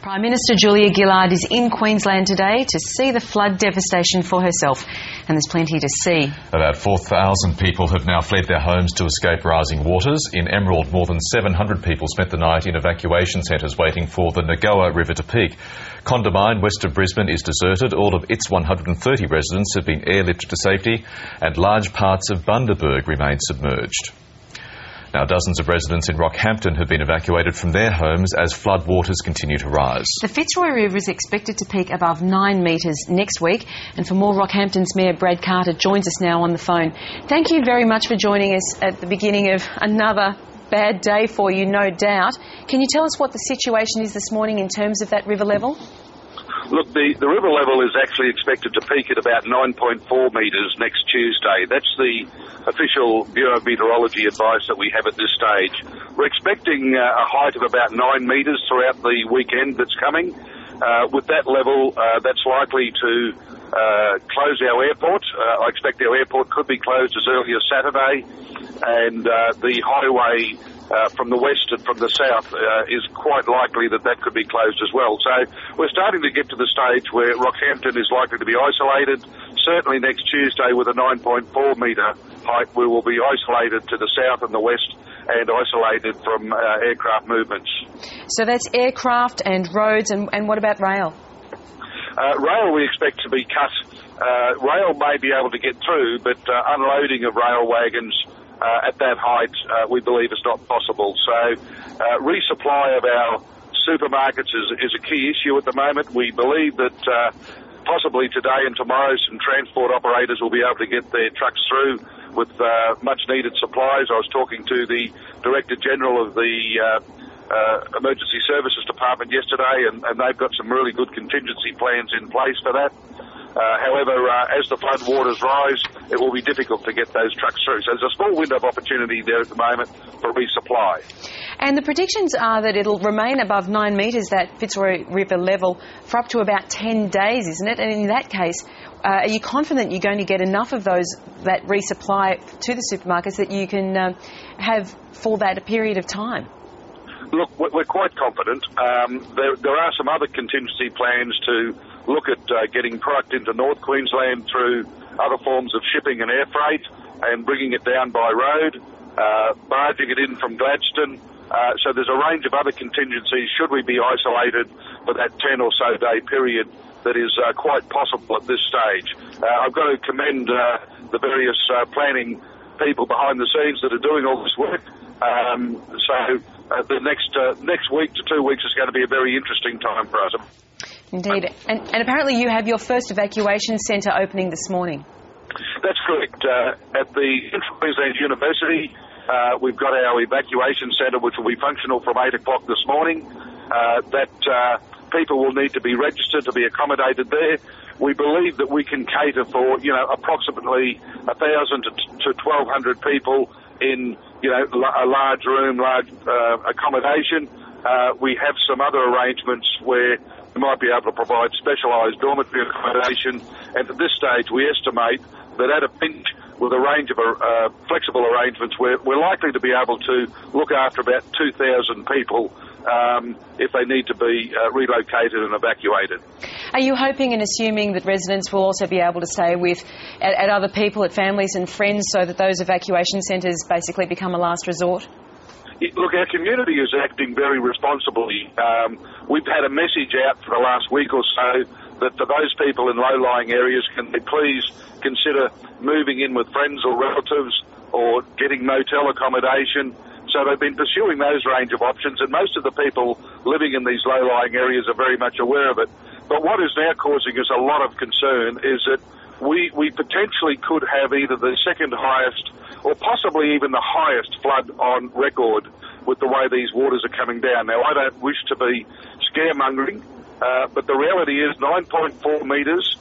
Prime Minister Julia Gillard is in Queensland today to see the flood devastation for herself, and there's plenty to see. About 4,000 people have now fled their homes to escape rising waters. In Emerald, more than 700 people spent the night in evacuation centres waiting for the Nagoa River to peak. Condamine, west of Brisbane, is deserted. All of its 130 residents have been airlifted to safety, and large parts of Bundaberg remain submerged. Now, dozens of residents in Rockhampton have been evacuated from their homes as floodwaters continue to rise. The Fitzroy River is expected to peak above 9 metres next week. And for more, Rockhampton's Mayor Brad Carter joins us now on the phone. Thank you very much for joining us at the beginning of another bad day for you, no doubt. Can you tell us what the situation is this morning in terms of that river level? Look, the river level is actually expected to peak at about 9.4 metres next Tuesday. That's the official Bureau of Meteorology advice that we have at this stage. We're expecting a height of about 9 metres throughout the weekend that's coming. With that level, that's likely to close our airport. I expect our airport could be closed as early as Saturday, and the highway from the west and from the south is quite likely that could be closed as well. So we're starting to get to the stage where Rockhampton is likely to be isolated. Certainly next Tuesday, with a 9.4 metre height, we will be isolated to the south and the west and isolated from aircraft movements. So that's aircraft and roads, and what about rail? Rail we expect to be cut. Rail may be able to get through, but unloading of rail wagons at that height, we believe is not possible. So resupply of our supermarkets is a key issue at the moment. We believe that possibly today and tomorrow some transport operators will be able to get their trucks through with much needed supplies. I was talking to the Director General of the Emergency Services Department yesterday, and they've got some really good contingency plans in place for that. However, as the flood waters rise, it will be difficult to get those trucks through. So there's a small window of opportunity there at the moment for resupply. And the predictions are that it'll remain above 9 metres, that Fitzroy River level, for up to about 10 days, isn't it? And in that case, are you confident you're going to get enough of that resupply to the supermarkets that you can have for that period of time? Look, we're quite confident. There are some other contingency plans to look at getting product into North Queensland through other forms of shipping and air freight and bringing it down by road, barging it in from Gladstone. So there's a range of other contingencies should we be isolated for that 10 or so day period that is quite possible at this stage. I've got to commend the various planning people behind the scenes that are doing all this work. The next week to 2 weeks is going to be a very interesting time for us. Indeed. And apparently you have your first evacuation centre opening this morning. That's correct. At the Central Queensland University, we've got our evacuation centre, which will be functional from 8 o'clock this morning. People will need to be registered to be accommodated there. We believe that we can cater for, approximately 1,000 to 1,200 people in, a large room, large accommodation. We have some other arrangements where we might be able to provide specialised dormitory accommodation, and at this stage we estimate that at a pinch, with a range of flexible arrangements, we're likely to be able to look after about 2,000 people if they need to be relocated and evacuated. Are you hoping and assuming that residents will also be able to stay at other people, at families and friends, so that those evacuation centres basically become a last resort? Look, our community is acting very responsibly. We've had a message out for the last week or so that for those people in low-lying areas, can they please consider moving in with friends or relatives or getting motel accommodation. So they've been pursuing those range of options, and most of the people living in these low-lying areas are very much aware of it. But what is now causing us a lot of concern is that we potentially could have either the second highest or possibly even the highest flood on record with the way these waters are coming down. Now, I don't wish to be scaremongering, but the reality is 9.4 metres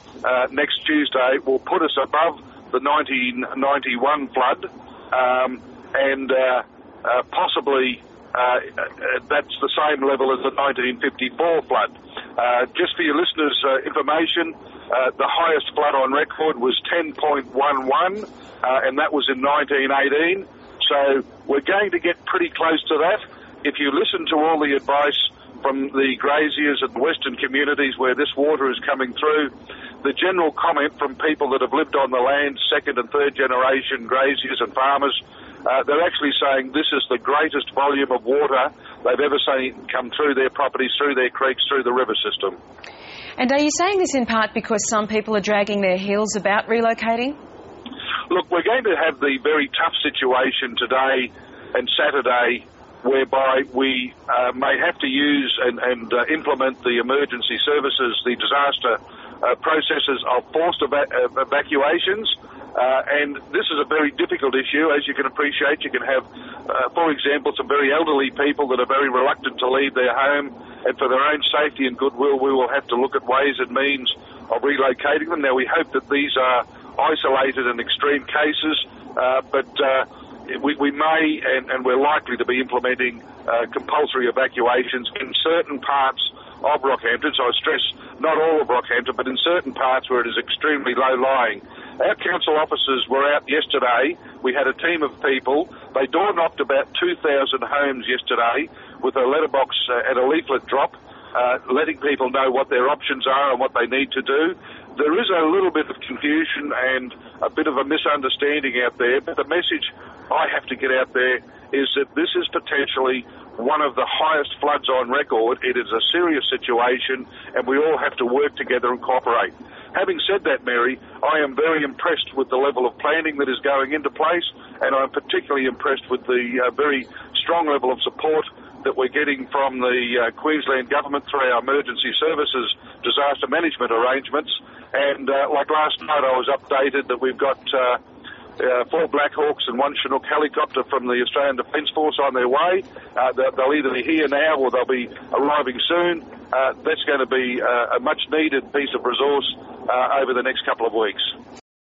next Tuesday will put us above the 1991 flood, and possibly that's the same level as the 1954 flood. Just for your listeners' information, the highest flood on record was 10.11, and that was in 1918. So we're going to get pretty close to that. If you listen to all the advice from the graziers and western communities where this water is coming through. The general comment from people that have lived on the land, second and third generation graziers and farmers, they're actually saying this is the greatest volume of water they've ever seen come through their properties, through their creeks, through the river system. And are you saying this in part because some people are dragging their heels about relocating? Look, we're going to have the very tough situation today and Saturday whereby we may have to use and implement the emergency services, the disaster processes of forced evacuations. And this is a very difficult issue. As you can appreciate, you can have, for example, some very elderly people that are very reluctant to leave their home, and for their own safety and goodwill, we will have to look at ways and means of relocating them. Now, we hope that these are isolated and extreme cases, but we may and we're likely to be implementing compulsory evacuations in certain parts of Rockhampton. So I stress not all of Rockhampton, but in certain parts where it is extremely low-lying. Our council officers were out yesterday. We had a team of people. They door-knocked about 2,000 homes yesterday with a letterbox and a leaflet drop, letting people know what their options are and what they need to do. There is a little bit of confusion and a bit of a misunderstanding out there, but the message I have to get out there is that this is potentially one of the highest floods on record. It is a serious situation, and we all have to work together and cooperate. Having said that, Mary, I am very impressed with the level of planning that is going into place, and I'm particularly impressed with the very strong level of support that we're getting from the Queensland Government through our emergency services disaster management arrangements. And like last night, I was updated that we've got 4 Black Hawks and 1 Chinook helicopter from the Australian Defence Force on their way. They'll either be here now or they'll be arriving soon. That's going to be a much-needed piece of resource over the next couple of weeks.